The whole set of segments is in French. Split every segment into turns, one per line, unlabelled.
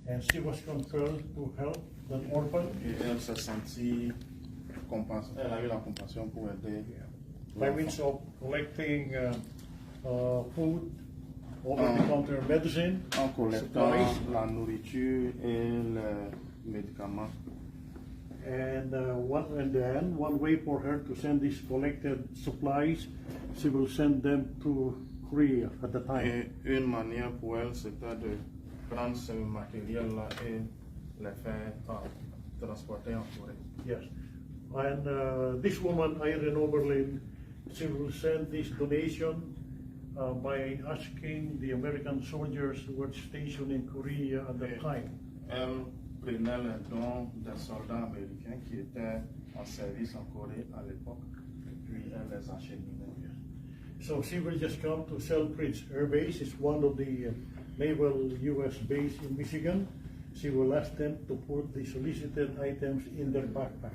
And she was compelled to help the orphan.
Et elle s'est sentie elle a eu la compassion pour aider.
By means of collecting food, over-the-counter medicine,
En collectant
supplies,
la nourriture et les médicaments.
and one way for her to send these collected supplies, she will send them to Korea at the time.
Et une manière pour elle, c'était de prendre ce matériel-là et les faire transporter en Corée.
Yes, and this woman, Irene Oberlin, she will send this donation by asking the American soldiers who were stationed in Korea at the time.
Elle prenait les dons des soldats américains qui étaient en service en Corée à l'époque, puis elle les acheminait.
So she will just come to Selfridge Air Base. It's one of the naval U.S. base in Michigan. She will ask them to put the solicited items in their backpack.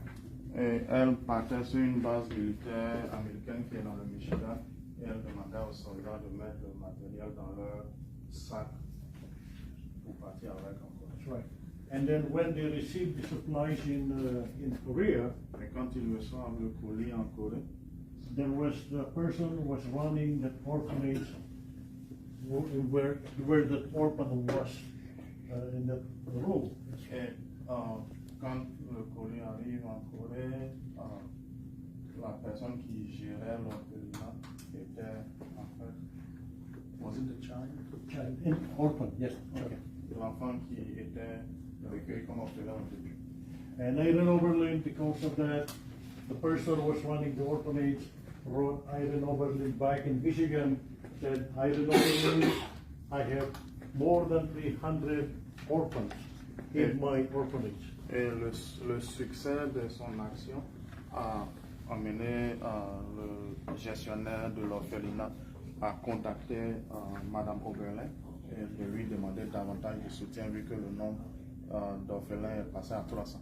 Et elle partait sur une base militaire américaine qui est dans le Michigan et elle demandait aux soldats de mettre le matériel dans leur sac pour partir avec en Corée.
That's right. And then when they receive the supplies in Korea,
Et quand ils reçoivent le colis en Corée,
there was the person who was running that orphanage where the orphan was in the room.
et quand le colis arrive en Corée, la personne qui gérait l'orphelinat était en fait, was it the child?
Child in orphan, yes. Okay.
L'enfant qui était recueilli comme orphelin au début.
And Irene Oberlin, because of that, the person who was running the orphanage wrote Irene Oberlin back in Michigan, said, Irene Oberlin, I have more than 300 orphans in my orphanage.
Et le succès de son action a amené le gestionnaire de l'orphelinat à contacter Madame Oberlin et de lui demander davantage de soutien vu que le nombre d'orphelins est passé à 300.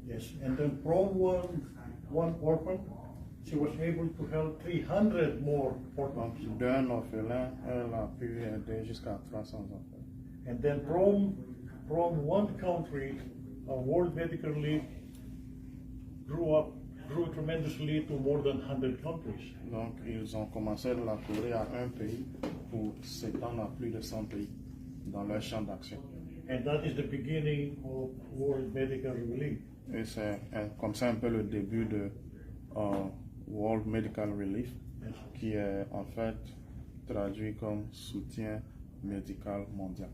Yes, and then from one orphan, she was able to help 300 more orphans.
Donc d'un orphelin, elle a pu aider jusqu'à 300 orphelins.
And then from one country, World Medical League grew tremendously to more than 100 countries.
Donc ils ont commencé de la Corée à un pays pour s'étendre à plus de 100 pays dans leur champ d'action.
And that is the beginning of World Medical Relief.
Et c'est comme ça un peu le début de World Medical Relief,
Yes.
qui est en fait traduit comme soutien médical mondial.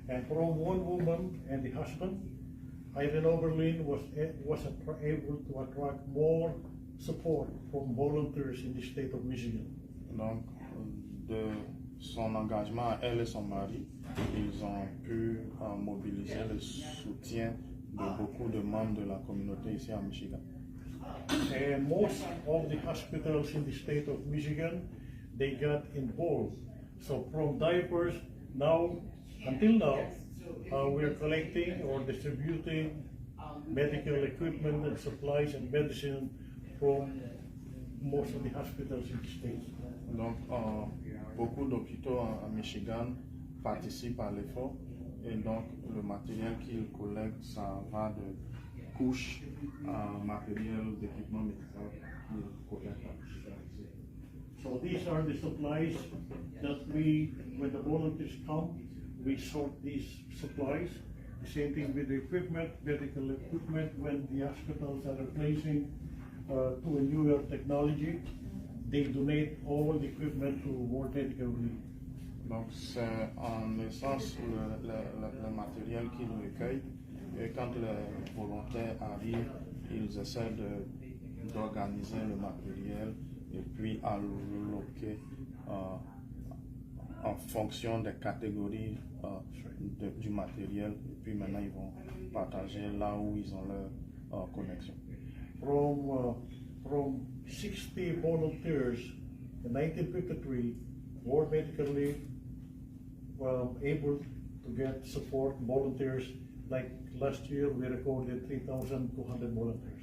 And from one woman and the husband, Irene Oberlin was able to attract more support from volunteers in the state of Michigan.
Donc, de son engagement, elle et son mari, ils ont pu mobiliser le soutien de beaucoup de membres de la communauté ici à Michigan.
And most of the hospitals in the state of Michigan, they got involved. So from diapers, until now, we are collecting or distributing medical equipment and supplies and medicine from most of the hospitals in the state.
Donc, beaucoup d'hôpitaux à Michigan participent à l'effort et donc le matériel qu'ils collectent, ça va de couches à matériel d'équipement médical qu'ils collectent à Michigan.
So these are the supplies that when the volunteers come, we sort these supplies. The same thing with the equipment, medical equipment, when the hospitals are replacing to a newer technology, they donate all the equipment to World Medical Relief.
Donc c'est en essence le matériel qu'ils recueillent et quand les volontaires arrivent, ils essaient d'organiser le matériel et puis alloquer en fonction des catégories du matériel et puis maintenant ils vont partager là où ils ont leur connexion.
From 60 volunteers in 1953, World Medical League were able to get support volunteers. Like last year, we recorded 3,200 volunteers.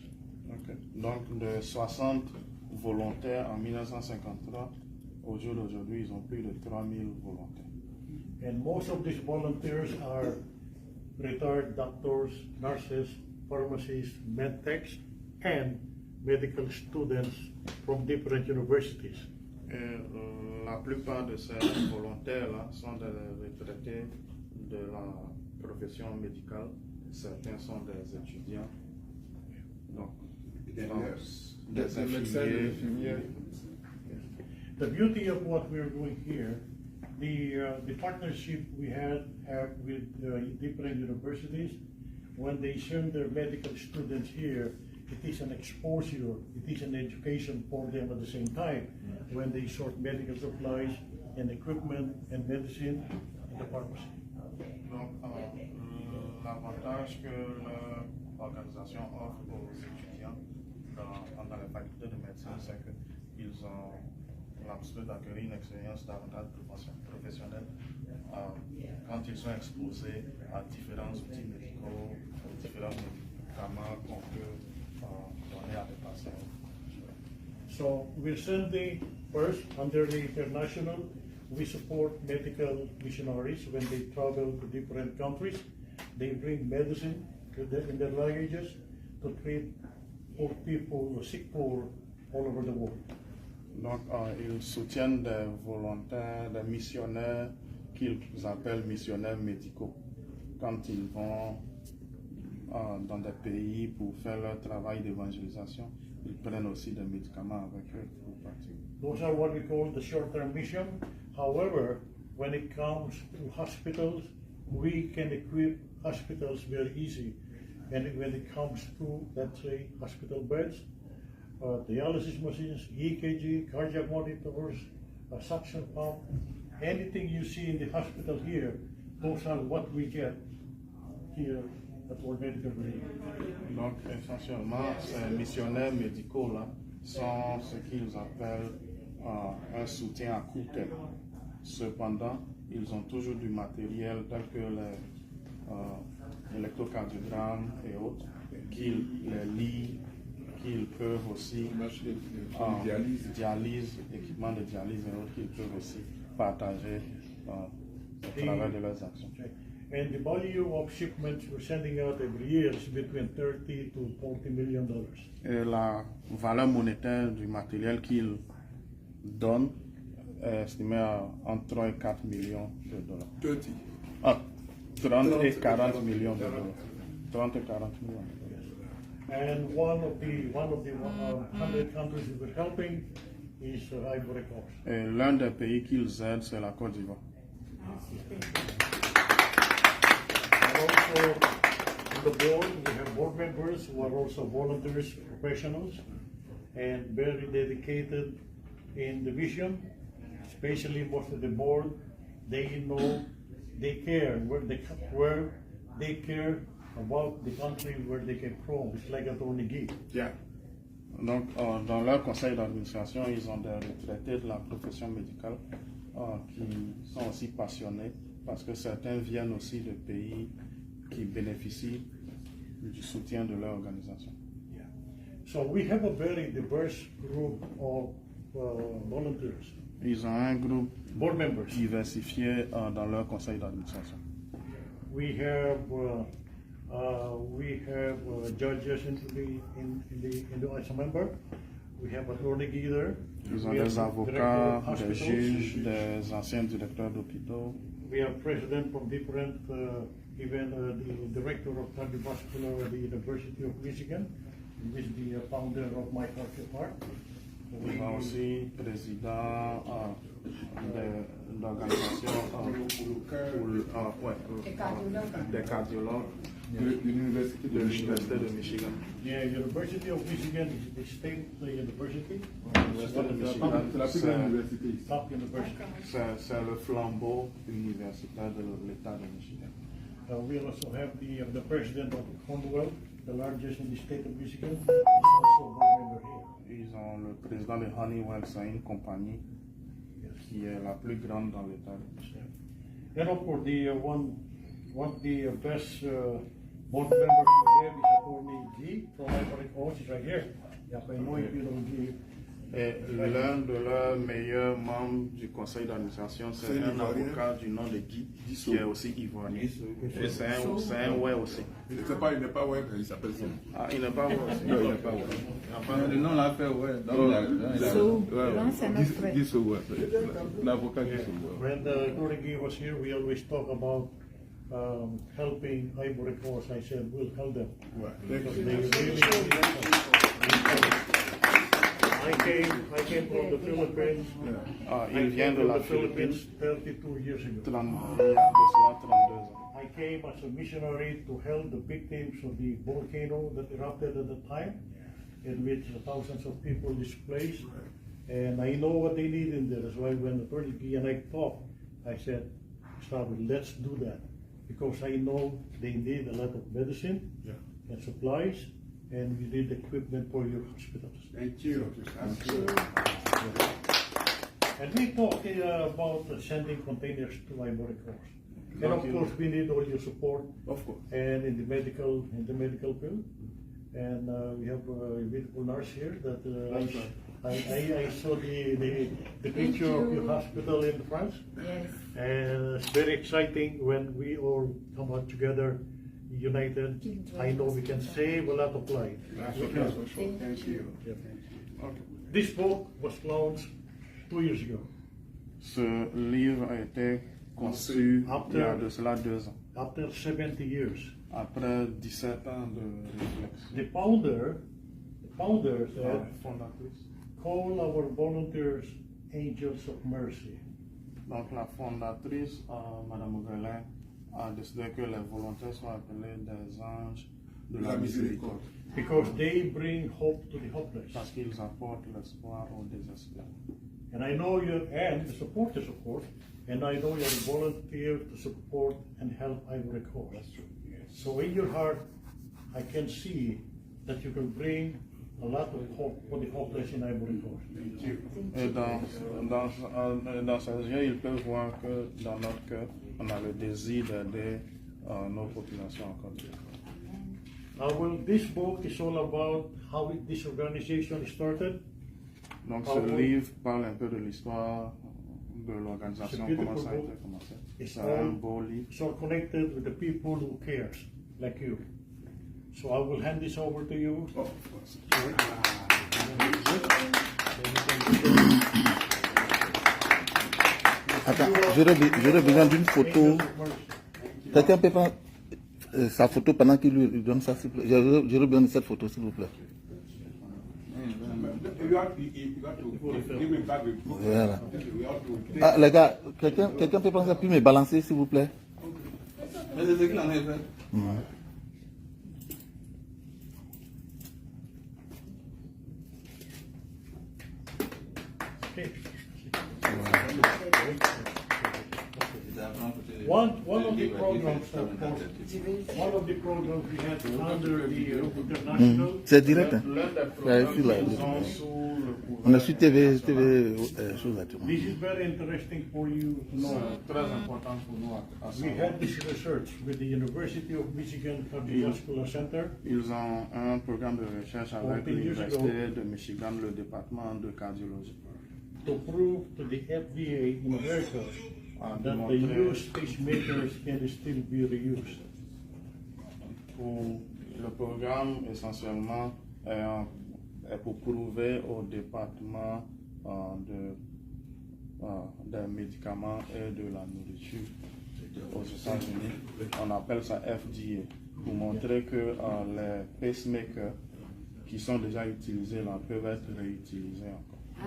Okay. Donc de 60 volontaires en 1953, au jour d'aujourd'hui, ils ont plus de 3000 volontaires.
And most of these volunteers are retired doctors, nurses, pharmacists, medtechs, and medical students from different universities.
Et la plupart de ces volontaires-là sont des retraités de la profession médicale. Certains sont des étudiants, donc des infirmiers.
The beauty of what we're doing here, the partnership we have with different universities, when they send their medical students here, it is an exposure, it is an education for them at the same time, when they sort medical supplies and equipment and medicine in the pharmacy.
Donc, l'avantage que l'organisation offre aux étudiants dans les facultés de médecine, c'est qu'ils ont l'habitude d'acquérir une expérience davantage professionnelle quand ils sont exposés à différents outils médicaux, différents médicaments qu'on peut donner à des patients.
So we're sending first under the international. We support medical missionaries when they travel to different countries. They bring medicine in their luggages to treat poor people, sick poor all over the world.
Donc, ils soutiennent des volontaires, des missionnaires qu'ils appellent missionnaires médicaux. Quand ils vont dans des pays pour faire leur travail d'évangélisation, ils prennent aussi des médicaments avec eux pour partir.
Those are what we call the short-term mission. However, when it comes to hospitals, we can equip hospitals very easy. And when it comes to, let's say, hospital beds, dialysis machines, EKG, cardiac monitors, a suction pump, anything you see in the hospital here, those are what we get here at World Medical Relief.
Donc, essentiellement, ces missionnaires médicaux-là sont ce qu'ils appellent un soutien à court terme. Cependant, ils ont toujours du matériel tel que les électrocardiogrammes et autres, qu'ils les lient, qu'ils peuvent aussi, dialyse, équipement de dialyse et autres, qu'ils peuvent aussi partager au travers de leurs actions.
And the value of shipments we're sending out every year is between $30 to $40 million.
Et la valeur monétaire du matériel qu'ils donnent est estimée à entre 3 et 4 millions de dollars. 30 et 40 millions de dollars. 30 et 40 millions de dollars.
And one of the 100 countries we're helping is Ivory Coast.
Et l'un des pays qu'ils aident, c'est la Côte d'Ivoire.
Also, on the board, we have board members who are also volunteers, professionals, and very dedicated in the vision. Especially most of the board, they know, they care where they care about the country where they came from. It's like Attorney Guy.
Yeah. Donc, dans leur conseil d'administration, ils ont des retraités de la profession médicale qui sont aussi passionnés parce que certains viennent aussi de pays qui bénéficient du soutien de leur organisation.
Yeah. So we have a very diverse group of volunteers.
Ils ont un groupe
Board members.
diversifié dans leur conseil d'administration.
We have judges as a member. We have attorney there.
Ils ont
We have
des avocats,
director of
des
hospitals.
juges, des anciens directeurs d'hôpitaux.
We have president from different, even the director of cardiovascular at the University of Michigan, who is the founder of My Heart Park.
Ils ont aussi président d'organisations des cardiologues de l'Université de Michigan.
Yeah, University of Michigan is the state university. Top university.
C'est le flambeau universitaire de l'État de Michigan.
We also have the president of Commonwealth, the largest in the state of Michigan. He's also a board member here.
Ils ont le président de Honeywell, c'est une compagnie qui est la plus grande dans l'État de Michigan.
And of course, one of the best board members we have is Attorney G from Ivory Coast. He's right here. Yeah, I know if you know G.
Et l'un de leurs meilleurs membres du conseil d'administration, c'est un avocat du nom de Guy, qui est aussi ivoirien. Et c'est un ouais aussi.
Il n'est pas ouais, il s'appelle ça.
Ah, il n'est pas ouais aussi.
Non, il n'est pas ouais.
Le nom l'a fait, ouais.
L'avocat qui
When Torigi was here, we always talk about helping Ivory Coast. I said, we'll help them. Because they really need help. I came from the Philippines.
Ah,
I
il vient
came
de
from
la
the Philippines
Philippines
32 years ago.
32 ans.
I came as a missionary to help the victims of the volcano that erupted at the time, in which thousands of people displaced. And I know what they need in there. That's why when the Torigi and I talked, I said, Gustavo, let's do that. Because I know they need a lot of medicine and supplies, and we need equipment for your hospitals.
Thank you.
And we talked about sending containers to Ivory Coast. And of course, we need all your support.
Of course.
And in the medical field. And we have a beautiful nurse here that I saw the picture of your hospital in France.
Yes.
And it's very exciting when we all come out together, united. I know we can save a lot of lives.
Thank you.
This book was launched 2 years ago.
Ce livre a été conçu il y a de cela 2 ans.
After 70 years.
Après 17 ans de réflexion.
The founder said,
Fondatrice.
call our volunteers angels of mercy.
Donc la fondatrice, Madame Oberlin, a décidé que les volontaires soient appelés des anges de la miséricorde.
Because they bring hope to the hopeless.
Parce qu'ils apportent l'espoir aux désespérés.
And I know you, and the supporters, of course, and I know you're a volunteer to support and help Ivory Coast. That's true. Yes. So in your heart, I can see that you can bring a lot of hope for the hopeless in Ivory Coast.
Thank you.
Et dans ses yeux, ils peuvent voir que dans notre cœur, on a le désir d'aider nos populations en Côte d'Ivoire.
Well, this book is all about how this organization started.
Donc ce livre parle un peu de l'histoire de l'organisation, comment ça a été commencé. C'est un beau livre.
It's all connected with the people who cares, like you. So I will hand this over to you.
Oh, of course.
Attends, j'aurais besoin d'une photo. Quelqu'un peut prendre sa photo pendant qu'il lui donne ça, s'il vous plaît. J'aurais besoin de cette photo, s'il vous plaît.
You have to give me back the book.
Voilà.
We have to-
Ah, les gars, quelqu'un peut prendre ça puis me balancer, s'il vous plaît.
Mais c'est ce qu'il en est fait.
Okay.
One
One of the programs, of course, one of the programs we had under the international.
C'est direct, hein.
L'un des
Ouais,
programmes
ici, là.
qu'ils ont sous le
On a
couvert,
su TV chose là.
This is very interesting for you to know.
c'est très important pour nous à
We
savoir.
had this research with the University of Michigan Cardiovascular Center.
Ils ont un programme de recherche avec
14 years ago.
l'Université de Michigan, le département de cardiologie.
To prove to the FDA in America that the used pacemakers can still be reused.
Pour le programme, essentiellement, est pour prouver au département des médicaments et de la nourriture aux États-Unis. On appelle ça FDA, pour montrer que les pacemakers qui sont déjà utilisés là peuvent être réutilisés encore.
En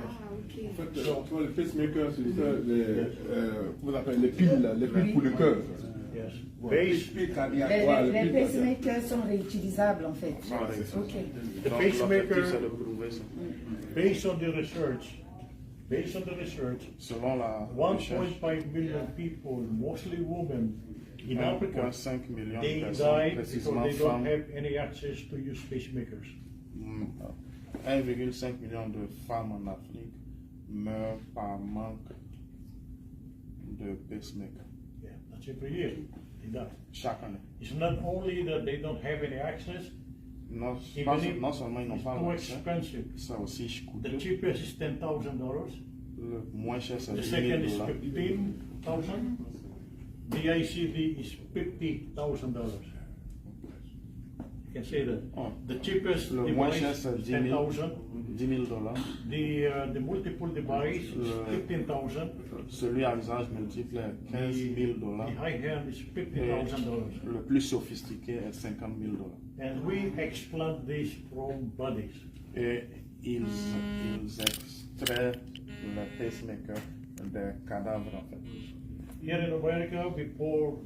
fait, tu vois, les pacemakers, c'est vous appelez les piles pour le cœur.
Yes.
Les
Based,
piles cardiaques. Voilà,
Les
piles cardiaques.
pacemakers sont réutilisables en fait. Ok.
the
Donc,
pacemaker,
l'objectif, c'est de prouver ça.
based on the research,
Selon la recherche,
1.5 million people, mostly women, in Africa,
1,5 million de
they
personnes,
die because
précisément
they don't
femmes,
have any access to use pacemakers.
1,5 million de femmes en Afrique meurent par manque de pacemaker
Yeah, that's every year. They die.
chaque année.
It's not only that they don't have any access,
Non,
Even if
non seulement ils n'ont
it's
pas
too
l'accès,
expensive.
c'est aussi coûteux.
The cheapest is $10,000.
Le moins cher, c'est
The
10
second
000
is
dollars.
15,000. The ICD is $50,000. You can say that.
Oh.
The cheapest
Le moins cher,
device
c'est
is
10 000
$10,000.
dollars.
The multiple device is $15,000.
Celui à usage multiple est 15 000 dollars.
The high hand is $50,000.
Le plus sophistiqué est 50 000 dollars.
And we explant these from bodies.
Et ils extraient le pacemaker des cadavres en fait.
Here in America, before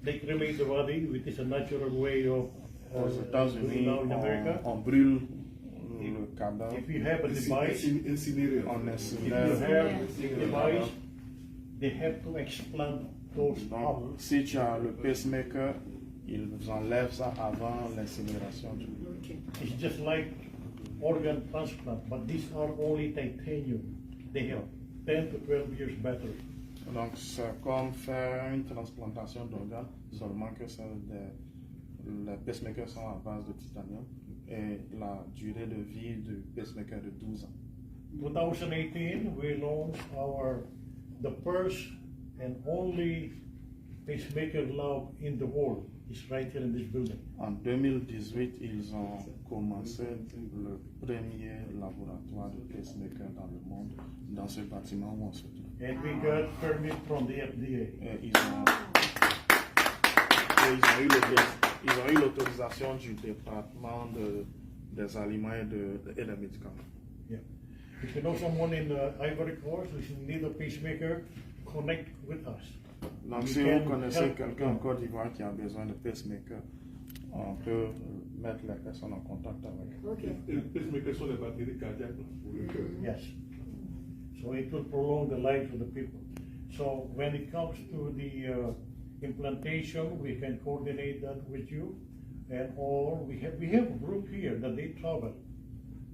they cremate the body, which is a natural way of
Aux États-Unis,
now in America,
on brûle le cadavre,
if you have a device,
Incinéré.
on
if you
incinère.
have a device, they have to explant those
Donc,
up.
si tu as le pacemaker, ils enlèvent ça avant l'incinération.
It's just like organ transplant, but these are only titanium. They have 10 to 12 years battery.
Donc, c'est comme faire une transplantation d'organes, seulement que les pacemakers sont à base de titanium et la durée de vie du pacemaker est de 12 ans.
2018, we launched the first and only pacemaker lab in the world. It's right here in this building.
En 2018, ils ont commencé le premier laboratoire de pacemaker dans le monde, dans ce bâtiment où on se trouve.
And we got permit from the FDA.
Et ils ont eu l'autorisation du département des aliments et des médicaments.
Yeah. If you know someone in Ivory Coast who's in need of pacemaker, connect with us.
Donc,
We
si
can
vous connaissez
help
quelqu'un en
them.
Côte d'Ivoire qui a besoin de pacemaker, on peut mettre les personnes en contact avec eux.
Ok.
Et le pacemaker sont les batteries cardiaques pour le cœur.
Yes. So it will prolong the lives of the people. So when it comes to the implantation, we can coordinate that with you, and or we have a group here that they travel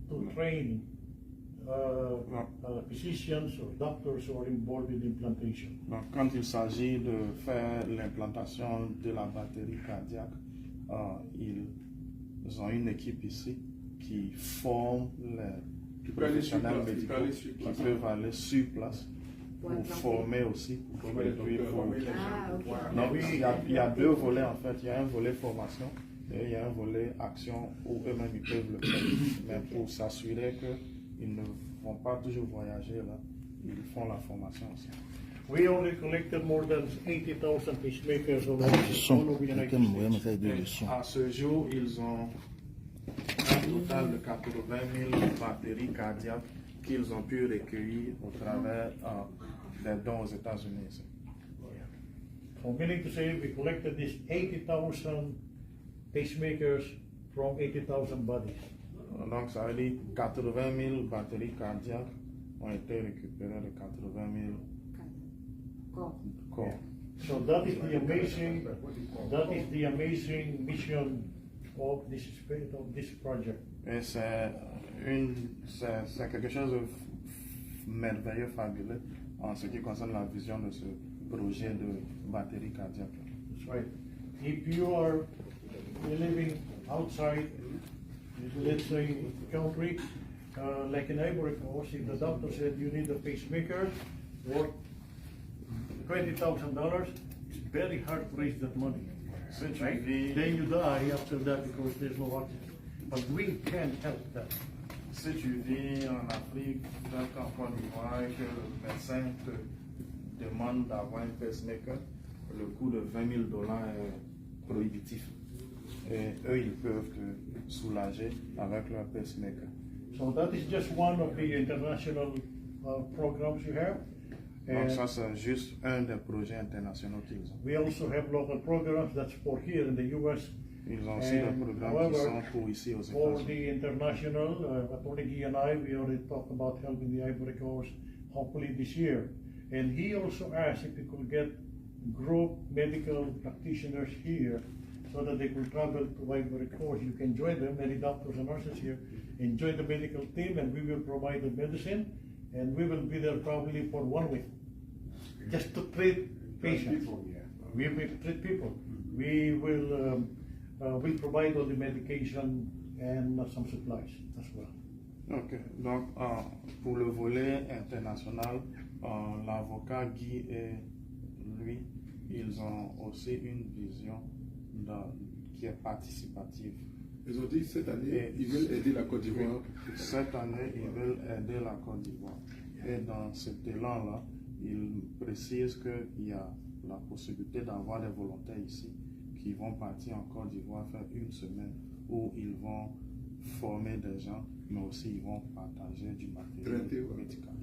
to train physicians or doctors who are involved in implantation.
Donc, quand il s'agit de faire l'implantation de la batterie cardiaque, ils ont une équipe ici qui forme les professionnels médicaux qui peuvent aller sur place pour former aussi. Pour
Former les docteurs, former les
Ah, ok.
Donc, il y a deux volets en fait. Il y a un volet formation et il y a un volet action où eux-mêmes ils peuvent le faire. Mais pour s'assurer qu'ils ne vont pas toujours voyager là, ils font la formation aussi.
We only collected more than 80,000 pacemakers all over
Le son,
the United
quelqu'un m'envoie un
States.
message de le son.
À ce jour, ils ont un total de 80 000 batteries cardiaques qu'ils ont pu recueillir au travers des dons aux États-Unis. ici.
So meaning to say, we collected these 80,000 pacemakers from 80,000 bodies.
Donc, ça veut dire 80 000 batteries cardiaques ont été récupérées de 80 000 corps.
So that is the amazing mission of this project.
Et c'est quelque chose de merveilleux, fabuleux en ce qui concerne la vision de ce projet de batterie cardiaque.
That's right. If you are living outside, let's say, the country, like in Ivory Coast, if the doctor said you need a pacemaker worth $20,000, it's very hard to raise that money. Right? Then you die after that because there's no oxygen. But we can help that.
Si tu vis en Afrique, en Côte d'Ivoire, et que le médecin te demande d'avoir un pacemaker, le coût de $20 000 est prohibitif. Et eux, ils peuvent te soulager avec leur pacemaker.
So that is just one of the international programs you have.
Donc
And
ça, c'est juste un des projets internationaux qu'ils ont.
we also have local programs that's for here in the U.S.
Ils ont aussi des
And
programmes qui sont
however,
pour ici aux
for
États-Unis.
the international, Attorney Guy and I, we already talked about helping the Ivory Coast hopefully this year. And he also asked if we could get group medical practitioners here so that they could travel to Ivory Coast. You can join them, many doctors and nurses here, and join the medical team, and we will provide the medicine, and we will be there probably for 1 week, just to treat patients. We will treat people. We will will provide all the medication and some supplies as well.
Ok, donc pour le volet international, l'avocat Guy et lui, ils ont aussi une vision qui est participative.
Ils ont dit cette année, ils veulent aider la Côte d'Ivoire.
Cette année, ils veulent aider la Côte d'Ivoire. Et dans cet élan-là, ils précisent qu'il y a la possibilité d'avoir des volontaires ici qui vont partir en Côte d'Ivoire faire une semaine où ils vont former des gens, mais aussi ils vont partager du matériel médical.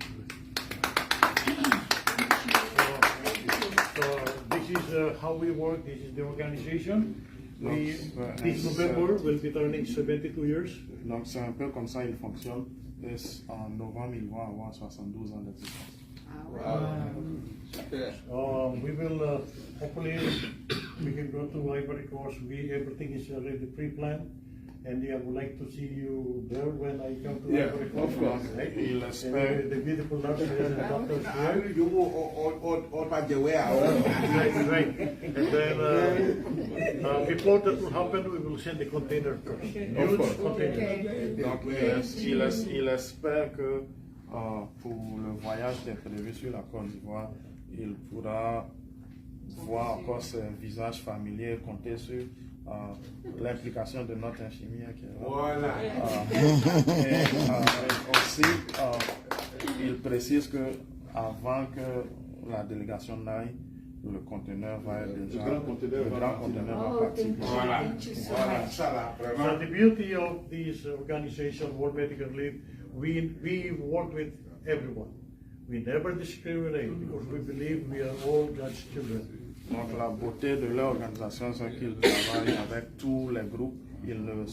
So this is how we work. This is the organization. This November will be turning 72 years.
Donc c'est un peu comme ça il fonctionne. Et en novembre, ils vont avoir 72 ans d'existence.
We will hopefully we can go to Ivory Coast. Everything is already pre-planned, and I would like to see you there when I come to Ivory Coast.
Of course.
Right?
Il espère.
The beautiful nurses and doctors here. Right. And then before that will happen, we will send the container first. Huge container.
Donc il espère que pour le voyage qui est prévu sur la Côte d'Ivoire, il pourra voir encore ses visages familiers, compter sur l'implication de notre infirmière qui est là. Voilà. Et aussi, il précise que avant que la délégation n'aille, le conteneur va être déjà. Le grand conteneur va partir.
Voilà. So the beauty of this organization, World Medical League, we work with everyone. We never discriminate because we believe we are all God's children.
Donc la beauté de leur organisation, c'est qu'ils travaillent avec tous les groupes. Ils ne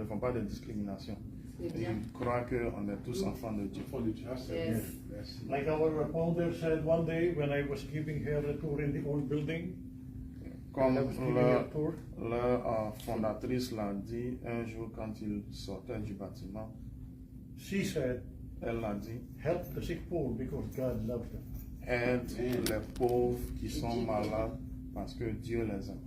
font pas de discrimination. Ils croient qu'on est tous enfants de Dieu.
Yes. Like our founder said one day when I was giving her a tour in the old building.
Comme leur fondatrice l'a dit un jour quand ils sortaient du bâtiment.
She said,
elle a dit,
help the sick poor because God loves them.
Aide les pauvres qui sont malades parce que Dieu les aime.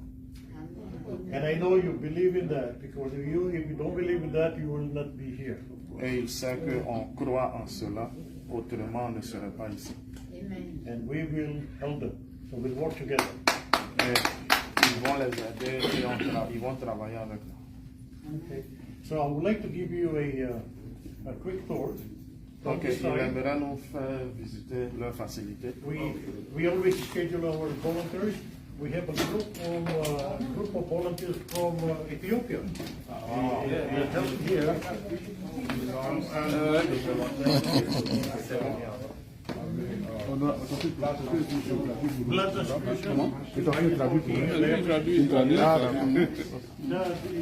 And I know you believe in that because if you don't believe in that, you will not be here.
Et il sait qu'on croit en cela, autrement on ne serait pas ici.
Amen.
And we will help them. So we'll work together.
Et ils vont les aider et ils vont travailler avec nous.
Okay. So I would like to give you a quick tour.
Donc il aimerait nous faire visiter leur facilité.
We always schedule our volunteers. We have a group of volunteers from Ethiopia. They help here. Blood transfusion.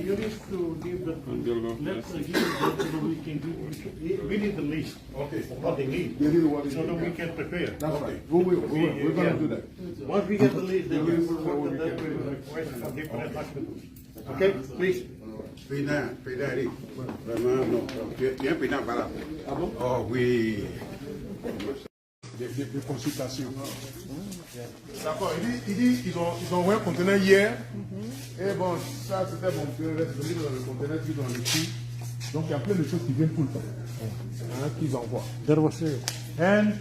You need to give the. Let's give them so we can give. We need the list of what they need, so that we can prepare.
That's right. We're going to do that.
Once we get the list, then we will work on that. We will request for different hospitals. Okay, please.
Président, vraiment, non. Tu es un président valable. Ah bon? Oh oui.
Des consultations. D'accord, il dit ils ont envoyé un conteneur hier. Et bon, ça c'était bon, que le conteneur qu'ils ont ici. Donc il y a plein de choses qui viennent tout le temps. Qu'ils envoient.
That was it. And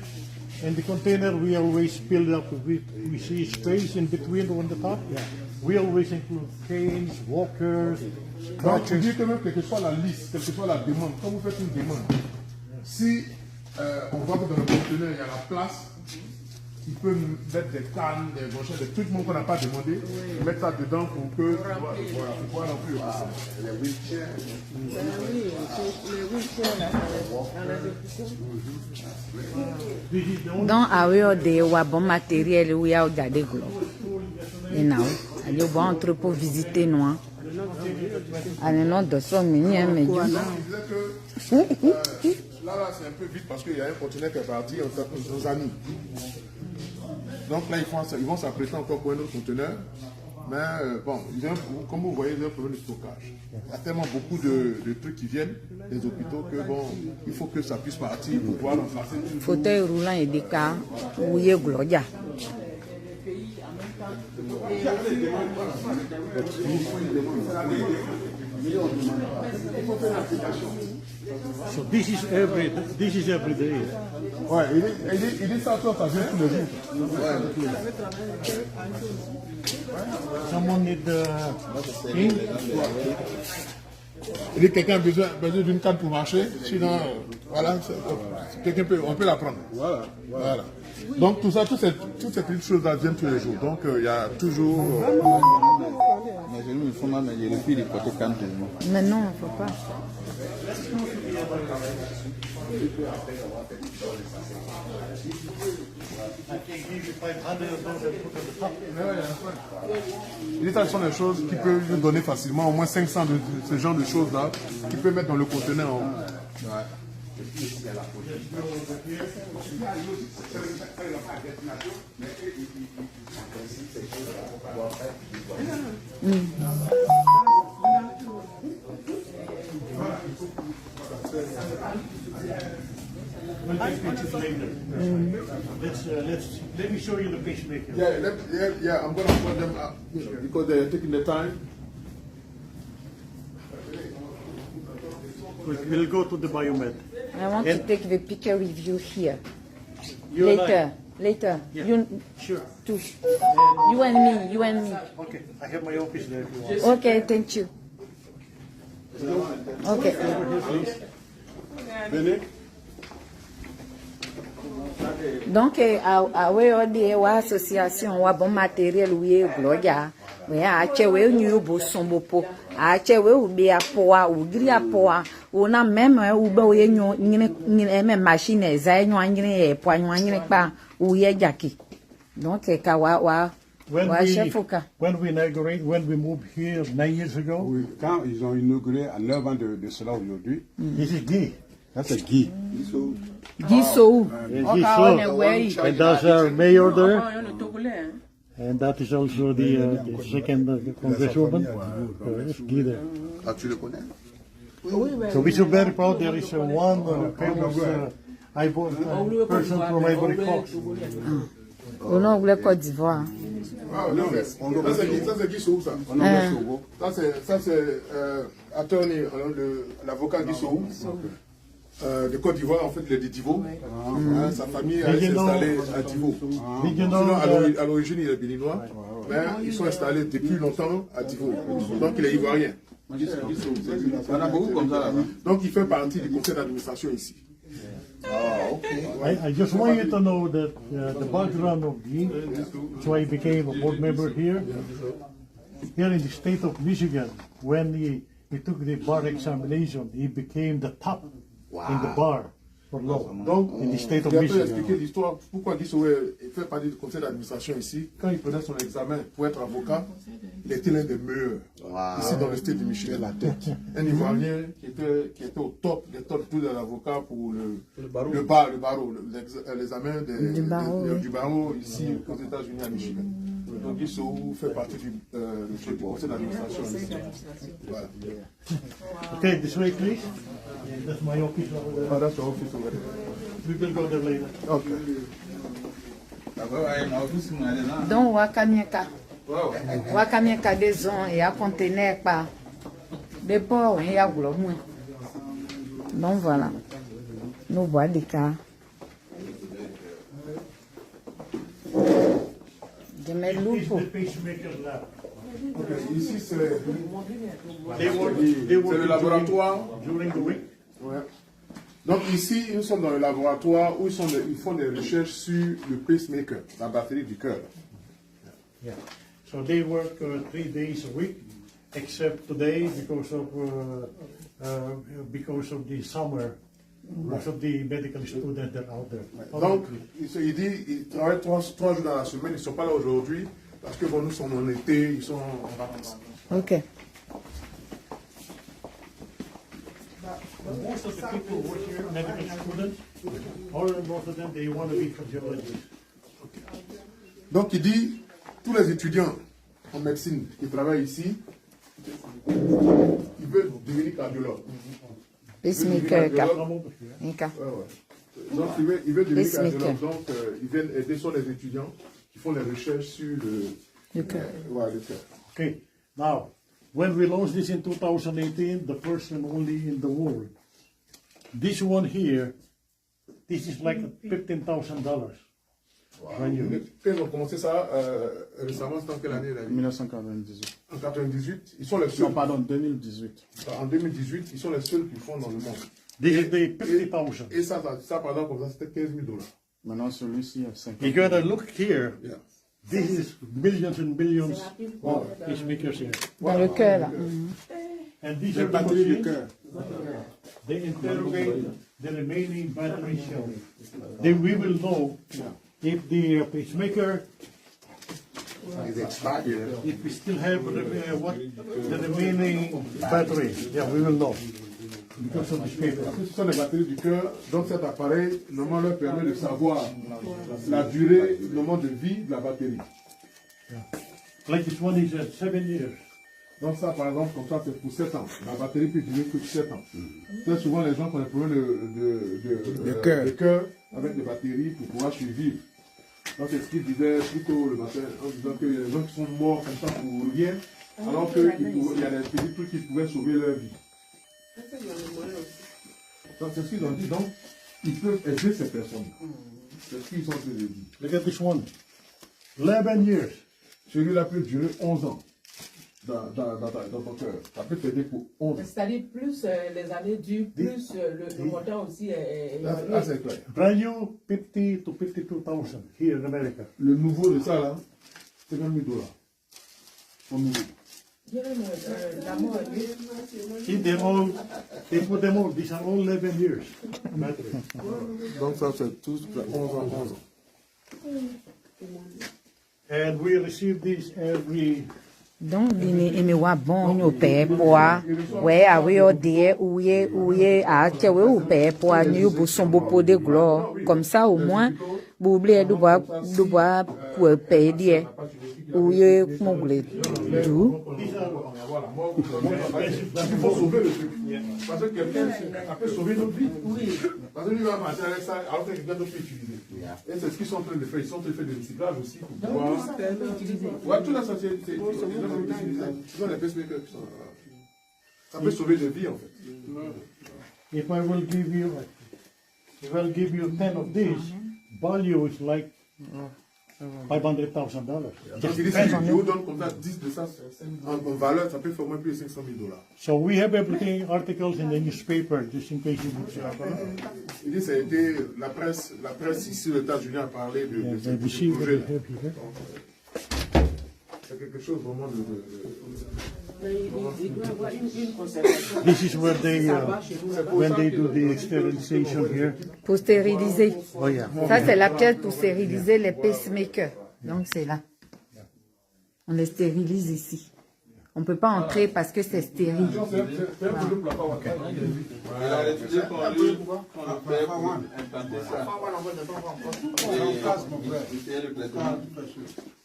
in the container, we always fill up. We see space in between on the top. Yeah. We always include canes, walkers.
Donc tu dis que même quelle que soit la liste, quelle que soit la demande, quand vous faites une demande, si on voit que dans le conteneur il y a la place, il peut mettre des cannes, des brochettes, des trucs qu'on n'a pas demandé, mettre ça dedans pour que voilà, pour pouvoir non plus.
Les wheelchairs.
Donc, avec des bons matériels, où il y a des gros. Et non, il y a un entrepôt visiter nous. Allez, non, de son mignon, mais
Là, c'est un peu vite parce qu'il y a un conteneur qui est parti, on nous a mis. Donc là, ils vont s'apprêter encore pour un autre conteneur. Mais bon, comme vous voyez, ils ont un problème de stockage. Il y a tellement beaucoup de trucs qui viennent des hôpitaux que bon, il faut que ça puisse partir pour pouvoir remplacer.
Fauteuil roulant et des cas où il y a Gloria.
So this is every day.
Ouais, il dit ça, toi, ça vient tous les jours.
Someone need ink?
Il dit quelqu'un a besoin d'une carte pour marcher, sinon, voilà, on peut la prendre. Voilà. Donc tout ça, toutes ces petites choses-là viennent tous les jours. Donc il y a toujours...
Mais je me fous mal, mais j'ai le fil de côté quand
Mais non, il ne faut pas.
Il dit ça sont des choses qui peuvent lui donner facilement au moins 500 de ce genre de choses-là, qu'il peut mettre dans le conteneur.
We'll take pictures later. Let me show you the pacemaker.
Yeah, I'm going to put them up because they're taking the time.
We'll go to the biomed.
I want to take the picture with you here.
You and I.
Later.
Yeah.
You,
Sure.
two. You and me.
Okay, I have my office there if you want.
Okay, thank you. Okay. Donc, wa association wa bon matériel oui gloria. We a che we nyu bo sombo po. A che we u be apoa, u gri apoa. O na meme u be we nyu nyine machine za nyu anyine e po nyu anyine pa u ye jaki. Donc ka wa
when we moved here 9 years ago,
Oui, quand ils ont inauguré à 9 ans de cela aujourd'hui,
this is Guy.
ça c'est Guy.
Gisou.
And that's our mayor there. And that is also the second congresswoman. It's Guy there.
Ah, tu le connais?
So we're so very proud there is one famous person from Ivory Coast.
Au nom de la Côte d'Ivoire.
Non, mais ça c'est Guy Sow, ça. Ça c'est attorney, l'avocat Guy Sow. De Côte d'Ivoire, en fait, il est de Divo. Sa famille s'est installée à Divo. Sinon, à l'origine, il est béninois. Mais ils sont installés depuis longtemps à Divo. Donc, il est ivoirien.
On a beaucoup comme ça là-bas.
Donc, il fait partie du conseil d'administration ici.
I just want you to know that the background of Guy, so I became a board member here in the state of Michigan. When he took the bar examination, he became the top in the bar for law.
Donc,
in the state of
il a pu
Michigan.
expliquer l'histoire, pourquoi Guy Sow fait partie du conseil d'administration ici. Quand il prenait son examen pour être avocat, il était l'un des meilleurs ici dans le state de Michigan. La tête. Un Ivoirien qui était au top des top de l'avocat pour le barreau, l'examen du barreau ici aux États-Unis à Michigan. Donc Guy Sow fait partie du conseil d'administration ici. Voilà.
Okay, this way, please. That's my office over there.
Oh, that's the office over there.
We will go there later.
Okay.
Donc, wakamieka des ans et à conteneur par des ports et à globes. Donc voilà, nous bois des cas. Je mets
This is
l'eau.
the pacemaker lab.
Okay. Ici, c'est
le
laboratoire.
During the week.
Ouais. Donc ici, nous sommes dans le laboratoire où ils font des recherches sur le pacemaker, la batterie du cœur.
Yeah. So they work 3 days a week, except today because of the summer. Most of the medical students are out there.
Donc, il dit ils travaillent 3 jours dans la semaine, ils ne sont pas là aujourd'hui parce que bon, nous sommes en été, ils sont en vacances.
Ok.
Most of the people who work here, medical students, or most of them, they want to be cardiologists.
Donc il dit, tous les étudiants en médecine qui travaillent ici, ils veulent devenir cardiologues.
Pacemaker,
Donc ils veulent devenir cardiologues. Donc ils viennent aider sur les étudiants qui font les recherches sur
Le cœur.
Voilà, le cœur.
Okay, now, when we launched this in 2018, the first and only in the world, this one here, this is like $15,000. When you,
Quand ils ont commencé ça récemment, c'était en quelle année là?
1998.
En 98, ils sont les
Non,
seuls.
pardon, 2018.
En 2018, ils sont les seuls qui font dans le monde.
this is the 50,000.
Et ça, par exemple, comme ça, c'était $15,000.
Maintenant, celui-ci est 50.
You gotta look here.
Yeah.
This is millions and billions of pacemakers here.
Dans le cœur, là.
And these are the machines. They interrogate the remaining battery cells. Then we will know if the pacemaker, if we still have the remaining battery. Yeah, we will know because of this paper.
Ce sont les batteries du cœur, donc cet appareil, normalement, leur permet de savoir la durée, le moment de vie de la batterie.
Like this one is at 7 years.
Donc ça, par exemple, comme ça, c'est pour 7 ans. La batterie peut durer que 7 ans. Très souvent, les gens qui ont des problèmes de cœur avec des batteries pour pouvoir survivre. Donc c'est ce qu'il disait plus tôt le matin, en disant que les gens qui sont morts comme ça pour rien, alors qu'il y a des petits trucs qui pouvaient sauver leur vie. Donc c'est ce qu'ils ont dit. Donc, ils peuvent aider ces personnes. C'est ce qu'ils ont dit.
Look at this one. 11 years.
Celui-là peut durer 11 ans dans ton cœur. Ça peut t'aider pour 11 ans.
C'est-à-dire, plus les années durent, plus le montant aussi est
Là, c'est clair.
Brand new, 50 to 52,000 here in America.
Le nouveau de ça, là, c'est $50,000. Au nouveau.
See, they put them all, these are all 11 years. Battery.
Donc ça, c'est tous 11 ans.
And we receive this every
Donc, imi wa bon yo pe poa, we a we o de ouye a che we ou pe poa ni bu son bo po de glo, comme ça au moins bu ble du bois pour payer die ouye mongole du.
Il faut sauver le truc. Parce que quelqu'un peut sauver notre vie. Oui. Parce que lui va marcher avec ça, alors que quelqu'un d'autre peut utiliser. Et c'est ce qu'ils sont en train de faire. Ils sont en train de faire des recyclages aussi pour pouvoir. Ouais, toute la société. Ils ont les pacemakers qui sont. Ça peut sauver des vies en fait.
if I will give you 10 of these, value is like $500,000.
Donc il dit, si je vous donne comme ça 10 de ça, en valeur, ça peut faire au moins plus de $500,000.
So we have everything, articles in the newspaper, just in case you would say.
Il dit, ça a été la presse ici aux États-Unis a parlé de
Yeah,
ce
we see what
projet.
we have here.
C'est quelque chose vraiment de.
Il doit avoir une conservation.
This is where they, when they do the sterilization here.
Pour stériliser.
Oh yeah.
Ça, c'est la pièce pour stériliser les pacemakers. Donc, c'est là. On les stérilise ici. On ne peut pas entrer parce que c'est stérile.
Il a refusé qu'on le fait pour implanter ça. Il fait le traitement.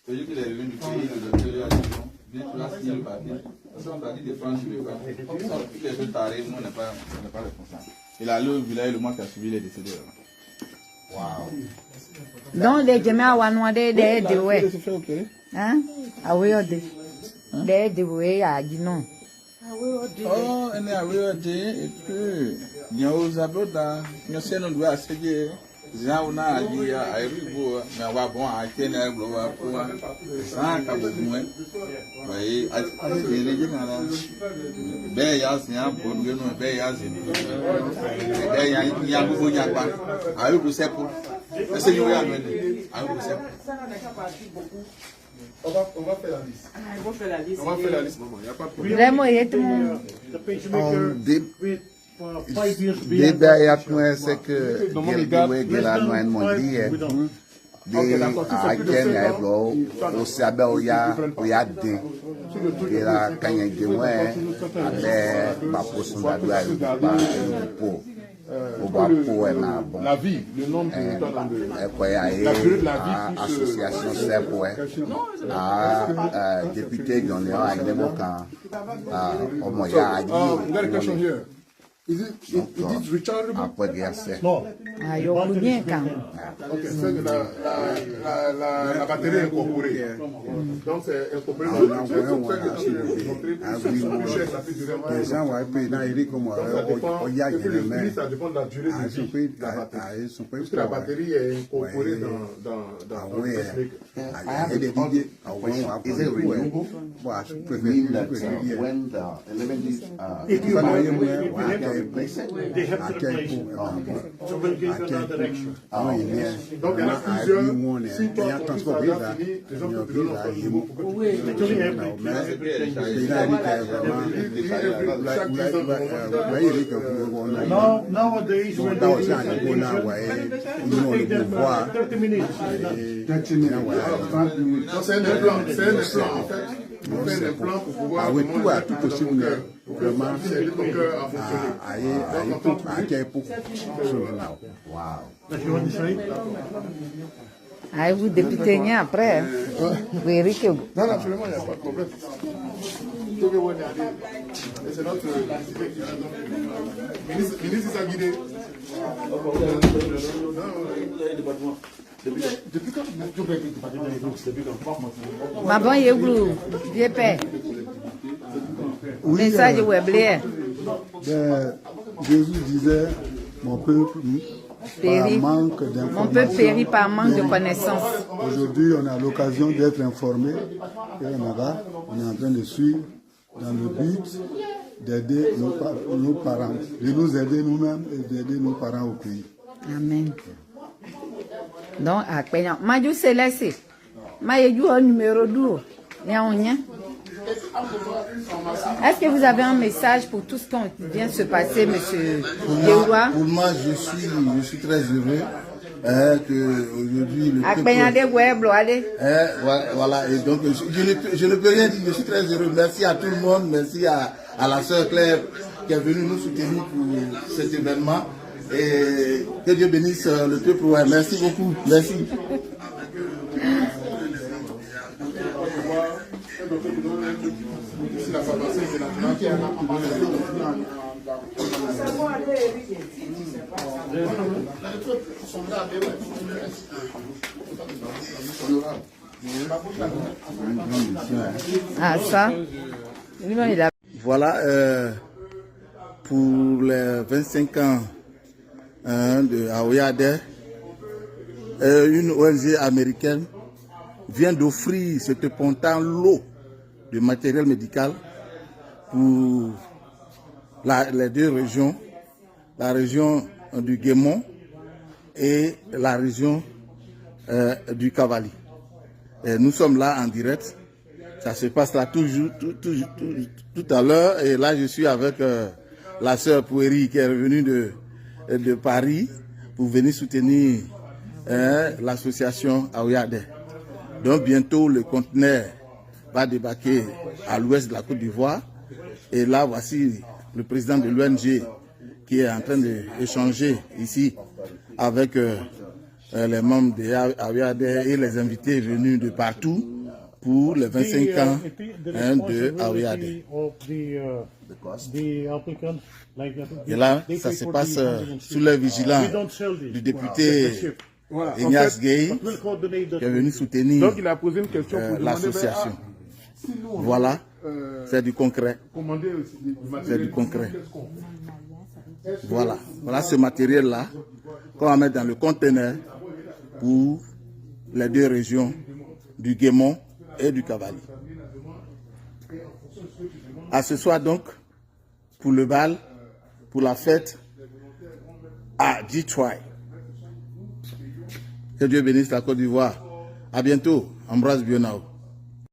Celui qui est revenu du pays, le docteur lui a dit non, bien tu vas signer le papier. On t'a dit de prendre sur le papier. Toutes les choses tarées, nous, on n'est pas responsable. Il est allé au village, le mois qui a suivi, il est décédé.
Donc, les gemmes à wanouade de ouais. Hein? Ah oui, de ouais, a dit non.
Oh, on est à Wéodé, et puis, il y a aux abodas, il y a un doigt à séguer. Zauna a dit à Eribo, mais on va bon à Kenya, Globa, pour un cabouin. Oui, à l'église, Béyas, il y a un bon gueule, Béyas, il y a un beau yapa. À eux, vous savez pour. Est-ce que vous avez amené? À eux, vous savez.
On va faire la liste.
Ils vont faire la liste.
On va faire la liste, maman. Il n'y a pas de problème.
Vraiment, il y a tout le monde.
The pacemaker with 5 years
Début ya kwen c'est que gela no en mondi de a ken ya blo o sabe o ya de gela kanya de mwe ale ba posunda do ayo ba po o ba po na bon
La vie, le nombre de temps dans le.
e ko ya e association sepo a député gagné a ile mo kan o mo ya
We got a question here. Is it rechargeable?
Après, il y a ça.
No.
Ah, yo kunye kan.
Ok, c'est la batterie est incorporée. Donc c'est incorporé dans le budget. Ça fait durer moins.
Les gens vont payer dans les comme
Et puis le prix, ça dépend de la durée de vie de la batterie. Puisque la batterie est incorporée dans le pacemaker.
Is it renewable? Mean that when the element is
If you have to
replace it,
they have to replace it. So we'll give another extra.
Donc il y en a plusieurs. Si toi, ton prix, ça va finir, les gens peuvent te donner encore nouveau pour que tu
Actually, nowadays, when they do it, take them 30 minutes.
Donc c'est un implant, en fait. On fait un implant pour pouvoir tout possible vraiment aider ton cœur à fonctionner.
wow.
That you want to say?
Aí vous député après. Vous Eric.
Non, absolument, il n'y a pas de problème. C'est notre ministre Issa Guidé. Depuis quand
Ma bon yeglu, vieux père. Message weblé.
Jésus disait, mon peuple
Péri.
manque d'informations.
Mon peuple périt par manque de connaissances.
Aujourd'hui, on a l'occasion d'être informé. Et on est en train de suivre dans le but d'aider nos parents, de nous aider nous-mêmes et d'aider nos parents au pays.
Amen. Donc, à Pénan. Majou Céleste. Maïdou au numéro 12. Est-ce que vous avez un message pour tout ce qui vient de se passer, monsieur Yehoua?
Pour moi, je suis très heureux que aujourd'hui le voilà, et donc je ne peux rien dire, je suis très heureux. Merci à tout le monde, merci à la sœur Claire qui est venue nous soutenir pour cet événement. Et que Dieu bénisse le peuple. Ouais, merci beaucoup. Merci.
Ah, ça.
Voilà, pour les 25 ans de Aoyade, une ONG américaine vient d'offrir ce pontant lot de matériel médical pour les deux régions, la région du Guémont et la région du Cavali. Et nous sommes là en direct. Ça se passe là tout à l'heure. Et là, je suis avec la sœur Pouéry qui est revenue de Paris pour venir soutenir l'association Aoyade. Donc bientôt, le conteneur va débarquer à l'ouest de la Côte d'Ivoire. Et là, voici le président de l'ONG qui est en train d'échanger ici avec les membres de Aoyade et les invités venus de partout pour les 25 ans de Aoyade. Et là, ça se passe sous la vigilance du député Ignace Gueye qui est venu soutenir l'association. Voilà, c'est du concret. C'est du concret. Voilà, voilà ce matériel-là qu'on va mettre dans le conteneur pour les deux régions du Guémont et du Cavali. À ce soir donc, pour le bal, pour la fête à Detroit. Que Dieu bénisse la Côte d'Ivoire. À bientôt. Ambroise Bionao.